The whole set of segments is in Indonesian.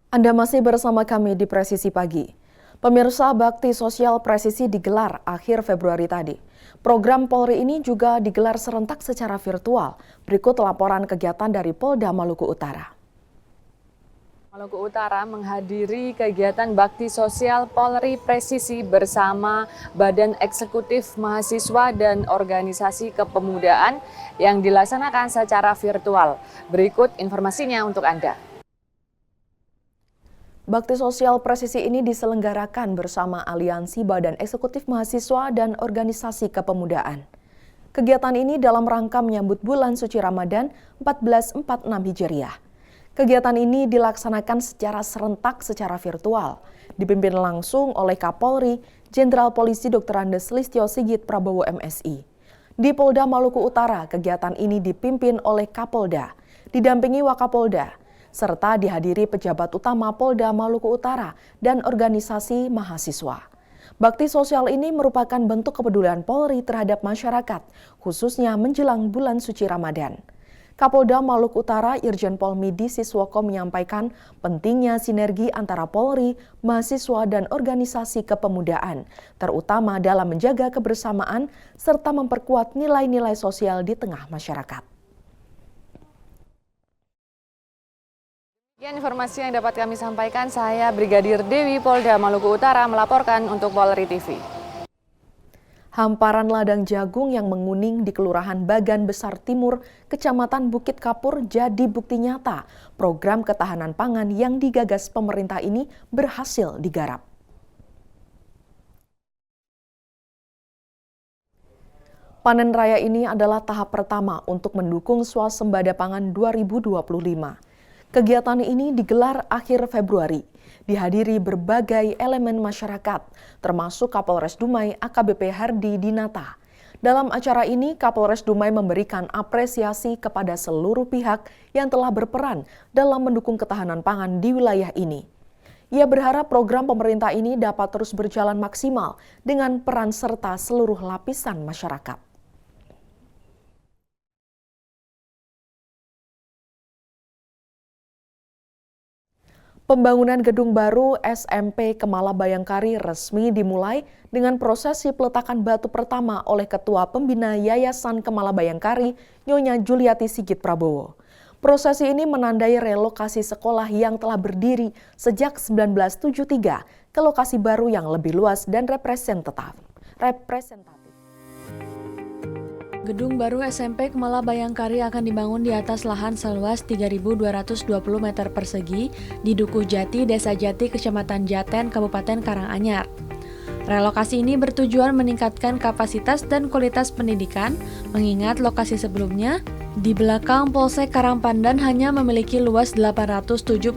Anda masih bersama kami di Presisi Pagi. Pemirsa, bakti sosial presisi digelar akhir Februari tadi. Program Polri ini juga digelar serentak secara virtual. Berikut laporan kegiatan dari Polda Maluku Utara. Maluku Utara menghadiri kegiatan bakti sosial Polri Presisi bersama Badan Eksekutif Mahasiswa dan Organisasi Kepemudaan yang dilaksanakan secara virtual. Berikut informasinya untuk Anda. Bakti sosial presisi ini diselenggarakan bersama Aliansi Badan Eksekutif Mahasiswa dan Organisasi Kepemudaan. Kegiatan ini dalam rangka menyambut bulan suci Ramadan 1446 Hijriah. Kegiatan ini dilaksanakan secara serentak secara virtual, dipimpin langsung oleh Kapolri, Jenderal Polisi Dr. Andes Listio Sigit Prabowo MSI. Di Polda Maluku Utara, kegiatan ini dipimpin oleh Kapolda, didampingi Wakapolda, serta dihadiri pejabat utama Polda Maluku Utara dan organisasi mahasiswa. Bakti sosial ini merupakan bentuk kepedulian Polri terhadap masyarakat, khususnya menjelang bulan suci Ramadan. Kapolda Maluku Utara Irjen Pol Midi Siswoko menyampaikan pentingnya sinergi antara Polri, mahasiswa, dan organisasi kepemudaan, terutama dalam menjaga kebersamaan serta memperkuat nilai-nilai sosial di tengah masyarakat. Sekian informasi yang dapat kami sampaikan, saya Brigadir Dewi Polda Maluku Utara melaporkan untuk Polri TV. Hamparan ladang jagung yang menguning di Kelurahan Bagan Besar Timur, Kecamatan Bukit Kapur jadi bukti nyata program ketahanan pangan yang digagas pemerintah ini berhasil digarap. Panen raya ini adalah tahap pertama untuk mendukung swasembada pangan 2025. Kegiatan ini digelar akhir Februari, dihadiri berbagai elemen masyarakat, termasuk Kapolres Dumai AKBP Hardi Dinata. Dalam acara ini, Kapolres Dumai memberikan apresiasi kepada seluruh pihak yang telah berperan dalam mendukung ketahanan pangan di wilayah ini. Ia berharap program pemerintah ini dapat terus berjalan maksimal dengan peran serta seluruh lapisan masyarakat. Pembangunan gedung baru SMP Kemala Bayangkari resmi dimulai dengan prosesi peletakan batu pertama oleh Ketua Pembina Yayasan Kemala Bayangkari, Nyonya Juliati Sigit Prabowo. Prosesi ini menandai relokasi sekolah yang telah berdiri sejak 1973 ke lokasi baru yang lebih luas dan representatif. Gedung baru SMP Kemala Bayangkari akan dibangun di atas lahan seluas 3.220 meter persegi di Dukuh Jati, Desa Jati, Kecamatan Jaten, Kabupaten Karanganyar. Relokasi ini bertujuan meningkatkan kapasitas dan kualitas pendidikan, mengingat lokasi sebelumnya di belakang Polsek Karangpandan hanya memiliki luas 875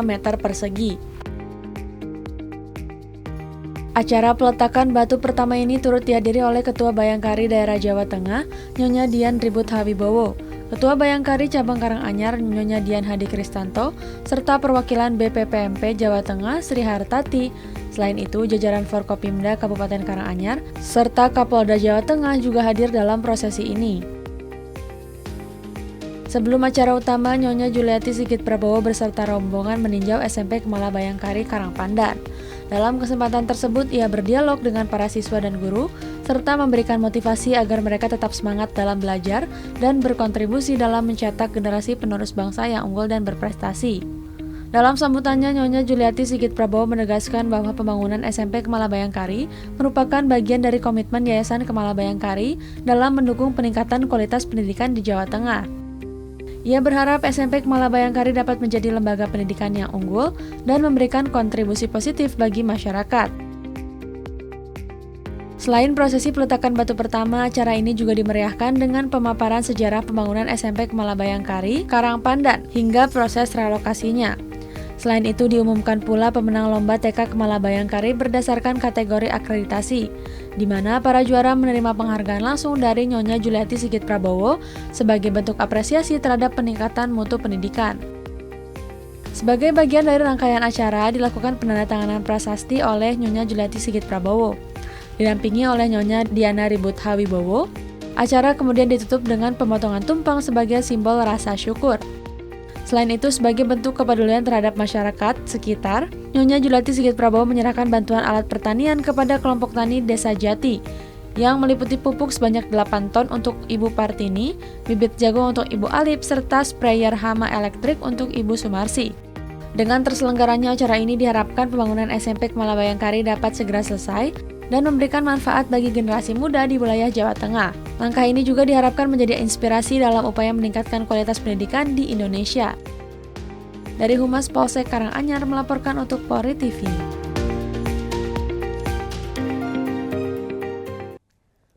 meter persegi. Acara peletakan batu pertama ini turut dihadiri oleh Ketua Bayangkari Daerah Jawa Tengah, Nyonya Dian Ribut Hawibowo, Ketua Bayangkari Cabang Karanganyar, Nyonya Dian Hadi Kristanto, serta perwakilan BPPMP Jawa Tengah, Sri Hartati. Selain itu, jajaran Forkopimda Kabupaten Karanganyar, serta Kapolda Jawa Tengah juga hadir dalam prosesi ini. Sebelum acara utama, Nyonya Juliati Sigit Prabowo beserta rombongan meninjau SMP Kemala Bayangkari Karangpandan. Dalam kesempatan tersebut, ia berdialog dengan para siswa dan guru, serta memberikan motivasi agar mereka tetap semangat dalam belajar dan berkontribusi dalam mencetak generasi penerus bangsa yang unggul dan berprestasi. Dalam sambutannya, Nyonya Juliati Sigit Prabowo menegaskan bahwa pembangunan SMP Kemala Bayangkari merupakan bagian dari komitmen Yayasan Kemala Bayangkari dalam mendukung peningkatan kualitas pendidikan di Jawa Tengah. Ia berharap SMP Kemala Bayangkari dapat menjadi lembaga pendidikan yang unggul dan memberikan kontribusi positif bagi masyarakat. Selain prosesi peletakan batu pertama, acara ini juga dimeriahkan dengan pemaparan sejarah pembangunan SMP Kemala Bayangkari Karangpandan hingga proses relokasinya. Selain itu, diumumkan pula pemenang lomba TK Kemala Bayangkari berdasarkan kategori akreditasi, di mana para juara menerima penghargaan langsung dari Nyonya Juliati Sigit Prabowo sebagai bentuk apresiasi terhadap peningkatan mutu pendidikan. Sebagai bagian dari rangkaian acara, dilakukan penandatanganan prasasti oleh Nyonya Juliati Sigit Prabowo. didampingi oleh Nyonya Diana Ribut Hawibowo. Acara kemudian ditutup dengan pemotongan tumpeng sebagai simbol rasa syukur. Selain itu, sebagai bentuk kepedulian terhadap masyarakat sekitar, Nyonya Juliati Sigit Prabowo menyerahkan bantuan alat pertanian kepada kelompok tani Desa Jati, yang meliputi pupuk sebanyak 8 ton untuk Ibu Partini, bibit jagung untuk Ibu Alip, serta sprayer hama elektrik untuk Ibu Sumarsi. Dengan terselenggaranya acara ini diharapkan pembangunan SMP Kemala Bayangkari dapat segera selesai dan memberikan manfaat bagi generasi muda di wilayah Jawa Tengah. Langkah ini juga diharapkan menjadi inspirasi dalam upaya meningkatkan kualitas pendidikan di Indonesia. Dari Humas Polsek Karanganyar melaporkan untuk Polri TV.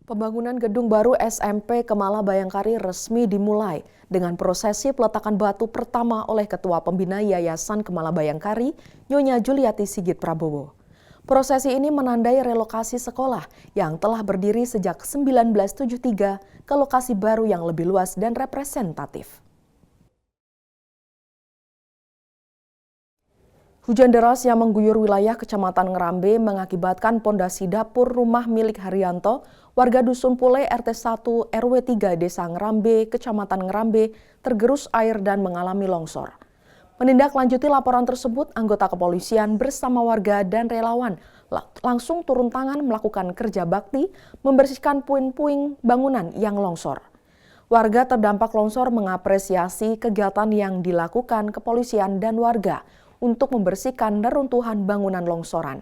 Pembangunan gedung baru SMP Kemala Bayangkari resmi dimulai dengan prosesi peletakan batu pertama oleh Ketua Pembina Yayasan Kemala Bayangkari, Nyonya Juliati Sigit Prabowo. Prosesi ini menandai relokasi sekolah yang telah berdiri sejak 1973 ke lokasi baru yang lebih luas dan representatif. Hujan deras yang mengguyur wilayah Kecamatan Ngerambe mengakibatkan pondasi dapur rumah milik Haryanto, warga Dusun Pule RT 1 RW 3 Desa Ngerambe, Kecamatan Ngerambe, tergerus air dan mengalami longsor. Menindaklanjuti laporan tersebut, anggota kepolisian bersama warga dan relawan langsung turun tangan melakukan kerja bakti membersihkan puing-puing bangunan yang longsor. Warga terdampak longsor mengapresiasi kegiatan yang dilakukan kepolisian dan warga untuk membersihkan neruntuhan bangunan longsoran.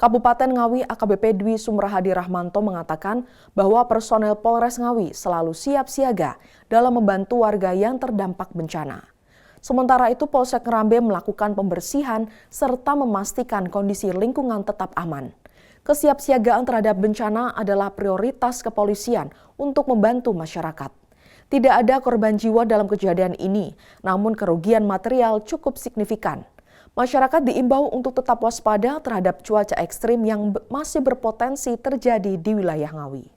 Kabupaten Ngawi AKBP Dwi Sumrahadi Rahmanto mengatakan bahwa personel Polres Ngawi selalu siap siaga dalam membantu warga yang terdampak bencana. Sementara itu, Polsek Ngerambe melakukan pembersihan serta memastikan kondisi lingkungan tetap aman. Kesiapsiagaan terhadap bencana adalah prioritas kepolisian untuk membantu masyarakat. Tidak ada korban jiwa dalam kejadian ini, namun kerugian material cukup signifikan. Masyarakat diimbau untuk tetap waspada terhadap cuaca ekstrim yang masih berpotensi terjadi di wilayah Ngawi.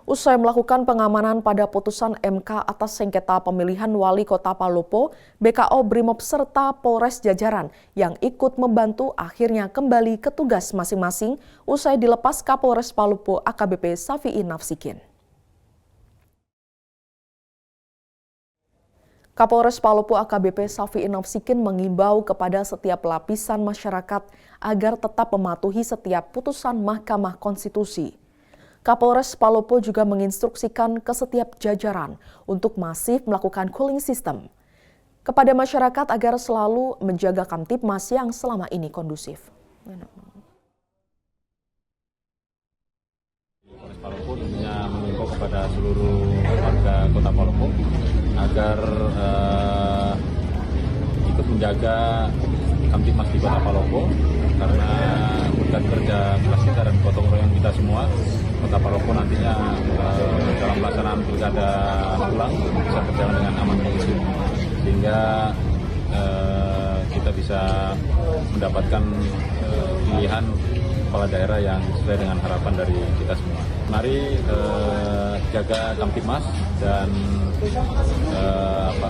Usai melakukan pengamanan pada putusan MK atas sengketa pemilihan Wali Kota Palopo, BKO Brimob serta Polres jajaran yang ikut membantu akhirnya kembali ke tugas masing-masing usai dilepas Kapolres Palopo AKBP Safi'i Nafsikin. Kapolres Palopo AKBP Safi'i Nafsikin mengimbau kepada setiap lapisan masyarakat agar tetap mematuhi setiap putusan Mahkamah Konstitusi. Kapolres Palopo juga menginstruksikan ke setiap jajaran untuk masif melakukan cooling system kepada masyarakat agar selalu menjaga Kamtibmas yang selama ini kondusif. Polres Palopo tentunya mengimbau kepada seluruh warga Kota Palopo agar ikut menjaga Kamtibmas di Kota Palopo karena berkat kerja keras kita dan gotong royong kita semua, Kota Palopo nantinya dalam pelaksanaan pilkada ulang bisa berjalan dengan aman kondusif sehingga kita bisa mendapatkan pilihan kepala daerah yang sesuai dengan harapan dari kita semua. Mari jaga Kamtibmas dan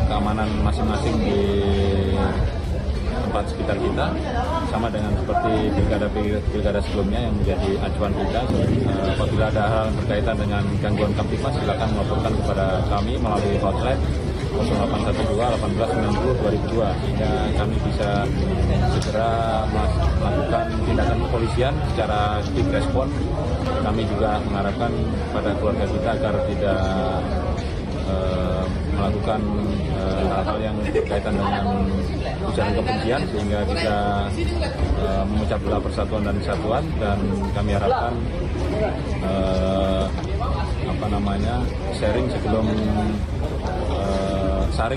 keamanan masing-masing di tempat sekitar kita, sama dengan seperti pilkada sebelumnya yang menjadi acuan kita. Apabila ada hal berkaitan dengan gangguan Kamtibmas, silakan melaporkan kepada kami melalui hotline 0812 1890 2002 sehingga kami bisa segera melakukan tindakan kepolisian secara quick respon. Kami juga mengharapkan pada keluarga kita agar tidak melakukan hal-hal yang berkaitan dengan ujaran kebencian sehingga bisa memecah belah persatuan dan kesatuan, dan kami harapkan saring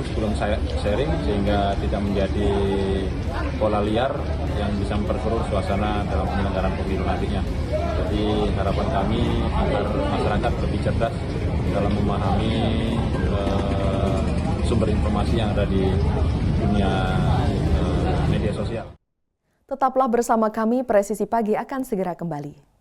sebelum sharing sehingga tidak menjadi pola liar yang bisa memperkeruh suasana dalam penyelenggaraan pemilu nantinya. Jadi harapan kami agar masyarakat lebih cerdas dalam memahami sumber informasi yang ada di dunia media sosial. Tetaplah bersama kami, Presisi Pagi akan segera kembali.